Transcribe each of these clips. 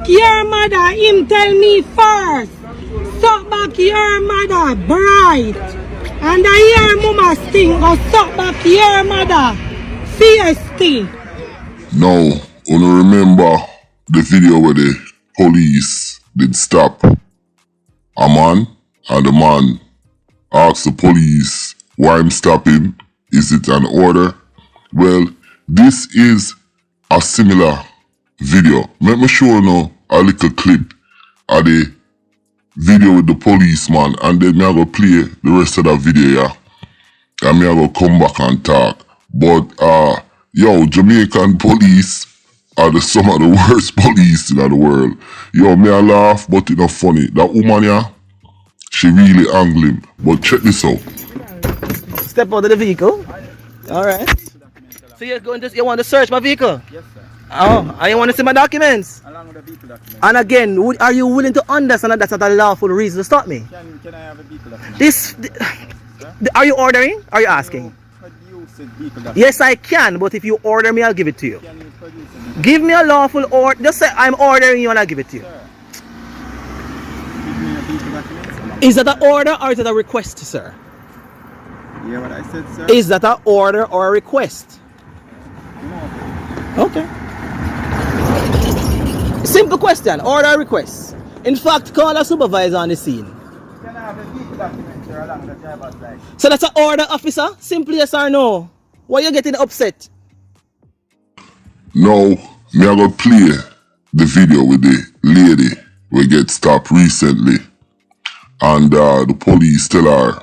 back your mother. Him tell me first. Suck back your mother. Bright. And I hear mama sting. Go suck back your mother. Feisty. Now, wanna remember the video where the police did stop a man and the man asked the police why I'm stopping. Is it an order? Well, this is a similar video. Let me show you a little clip of the video with the policeman, and then me I go play the rest of the video, yeah. And me I go come back and talk. But yo, Jamaican police are some of the worst police in the world. Yo, me I laugh, but it's not funny. That woman, yeah, she really angling. But check this out. Step out of the vehicle. Alright. So you want to search my vehicle? Yes, sir. Oh, and you want to see my documents? Along with the vehicle documents. And again, are you willing to understand that that's not a lawful reason to stop me? Can I have a vehicle document? Are you ordering? Are you asking? Yes, I can, but if you order me, I'll give it to you. Can you produce a vehicle? Give me a lawful order. Just say I'm ordering you and I'll give it to you. Sir, give me a vehicle document. Is that an order or is it a request, sir? You hear what I said, sir? Is that an order or a request? No. Okay. Simple question, order or request. In fact, call a supervisor on the scene. Can I have a vehicle document, sir, along with the driver's license? So that's an order, officer? Simply yes or no? Why are you getting upset? Now, me I go play the video with the lady we get stopped recently. And the police tell her,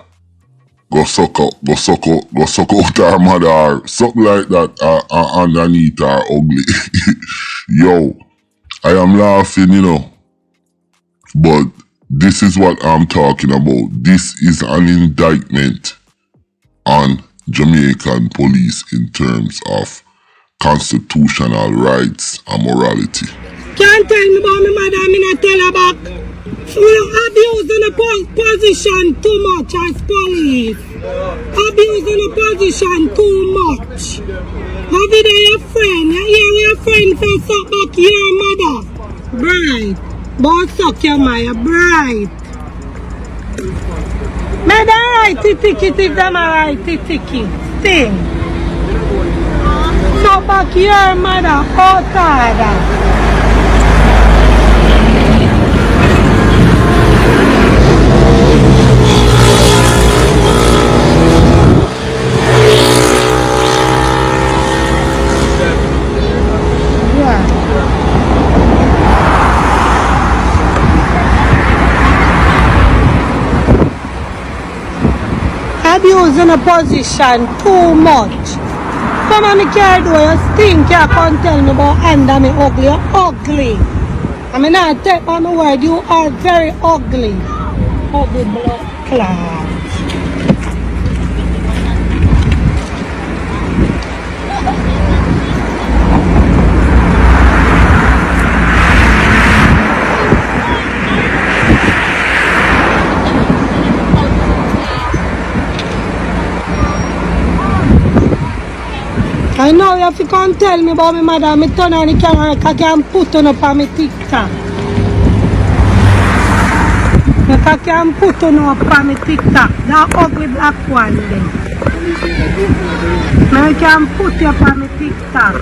go suck out her mother or something like that underneath her ugly. Yo, I am laughing, you know. But this is what I'm talking about. This is an indictment on Jamaican police in terms of constitutional rights and morality. Can't tell me about my mother, me not tell her back. You abusing a position too much as police. Abusing a position too much. How did your friend? You hear your friend say suck back your mother. Bright. But suck your mother, bright. Mother right ticket if them are right ticket. Sting. Suck back your mother outside. Abusing a position too much. Come on, me can't do you stink. You can't tell me about under me ugly. You're ugly. I mean, I take on my word, you are very ugly. Ugly blood clot. I know you have to come tell me about my mother. Me turn on the camera, I can put on up on my TikTok. I can put on up on my TikTok. That ugly black one then. I can put you up on my TikTok.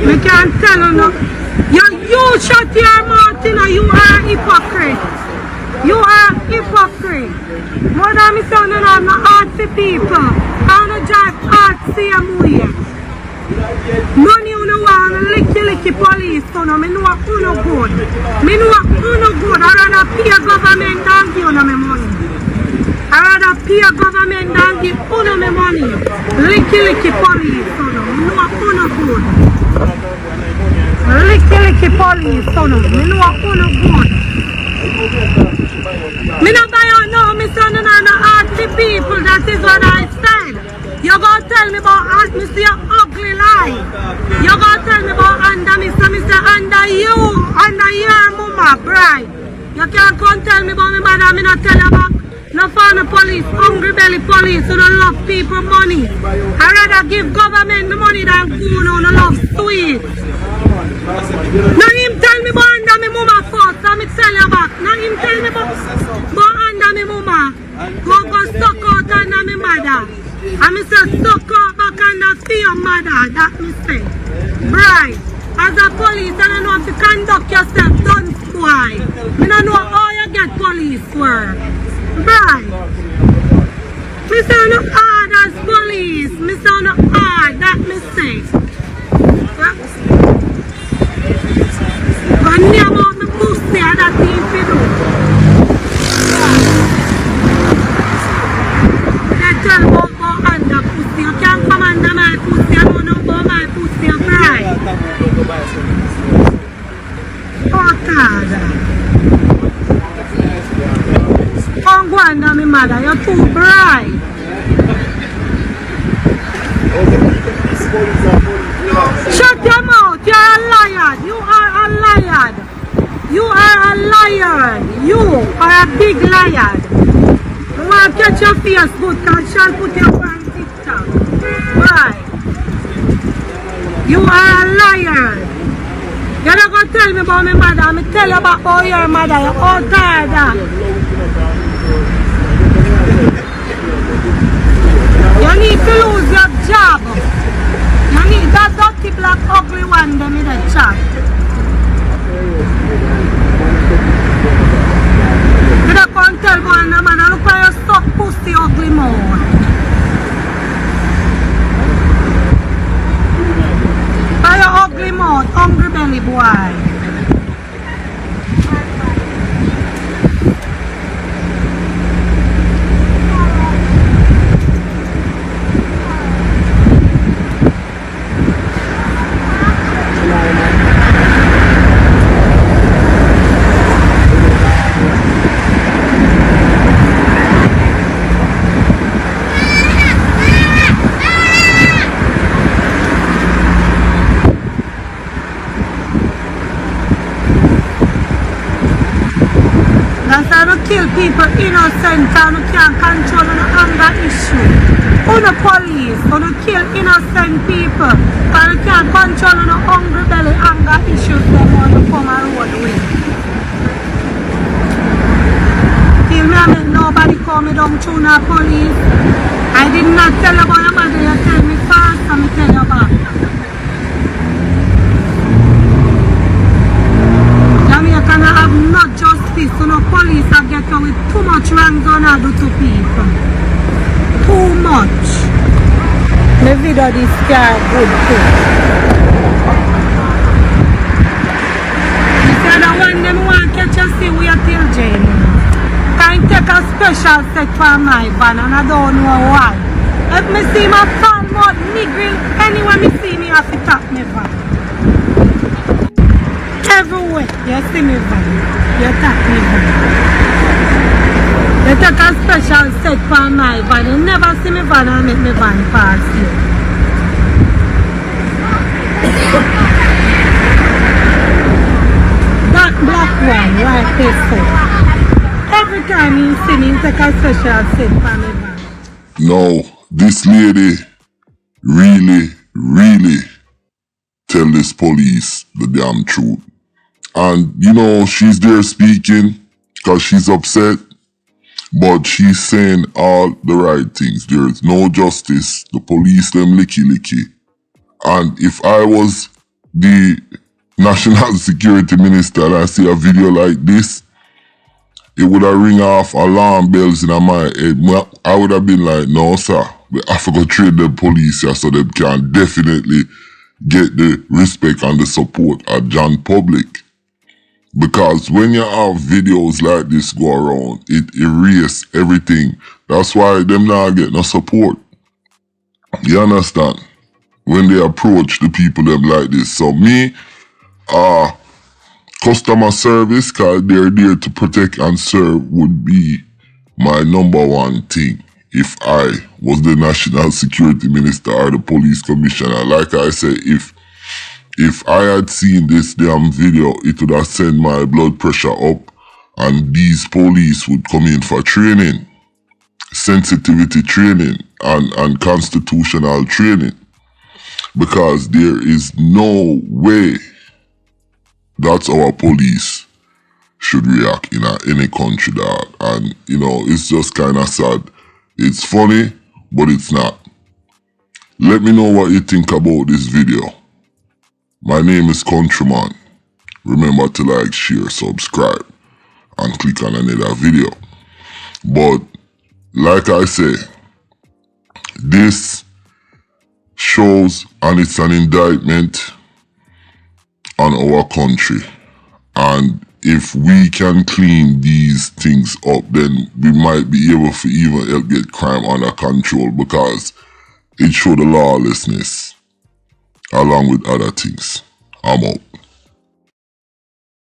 I can tell you no. You shut your mouth, you know, you are a hypocrite. You are a hypocrite. More than me son, you know, I'm not hard for people. I'm not drive hard same way. Money you know want licky police, so no, me know who no good. Me know who no good. I rather pay government than give you me money. I rather pay government than give you me money. Licky police, so no, me know who no good. Licky police, so no, me know who no good. Me no buy out no, me son no hard for people, that is what I said. You gonna tell me about art, me see an ugly lie. You gonna tell me about under me, so me say under you, under your mama, bride. You can't come tell me about me mother, me not tell you back. No for the police, hungry belly police who don't love people money. I rather give government the money than food who don't love sweet. Now him tell me about under me mama first, let me tell you back. Now him tell me about under me mama. Go suck out under me mother. And me say suck out back under your mother. That me say. Right. As a police, I don't know if you conduct yourself, don't boy. I don't know how you get police work. Right. Me say no hard as police. Me say no hard. That me say. But near about me pussy, that thing to do. They tell about under pussy. You can't come under my pussy. I don't know about my pussy. Right. Oh, God. Don't go under me, mother. You're too bright. Shut your mouth. You're a liar. You are a liar. You are a liar. You are a big liar. I want to catch your Facebook and shall put you on TikTok. Right. You are a liar. You're not going to tell me about my mother. I'm going to tell you about your mother. You're all tired. You need to lose your job. You need that dirty black ugly one them in the chat. You don't come tell one man, look at your stuck pussy ugly mouth. By your ugly mouth, hungry belly boy. Kill people innocent and you can't control the anger issue. Who the police, who kill innocent people and you can't control the hungry belly anger issues them on the come and road with. Till me I make nobody call me down to the police. I did not tell you about your mother, you tell me fast and me tell you back. Jamaica have not justice, so no police have get away with too much wrongs on do to people. Too much. The video this guy good too. You said that when them want to catch us, see we are till jail. Can take a special set for my van and I don't know why. If me see my fan mud niggling, anywhere me see me have to tap me van. Everywhere, you see me van, you tap me van. You take a special set for my van, you never see me van and make me van pass you. That black one right there, so. Every time you see me, you take a special set for me van. No, this lady really tell this police the damn truth. And, you know, she's there speaking because she's upset, but she's saying all the right things. There is no justice. The police, them licky. And if I was the national security minister and I see a video like this, it would have ring off alarm bells in my head. I would have been like, no, sir, we have to go train the police here so they can definitely get the respect and the support at John Public. Because when you have videos like this go around, it erases everything. That's why them not get no support. You understand? When they approach the people them like this. So me, customer service, cause they're there to protect and serve, would be my #1 thing if I was the national security minister or the police commissioner. Like I said, if I had seen this damn video, it would have sent my blood pressure up and these police would come in for training. sensitivity training and constitutional training, because there is no way that's how our police should react in any country, that. And you know, it's just kind of sad. It's funny, but it's not. Let me know what you think about this video. My name is Countryman. Remember to like, share, subscribe, and click on another video. But like I say, this shows, and it's an indictment on our country. And if we can clean these things up, then we might be able to even help get crime under control, because it showed the lawlessness along with other things. I'm out.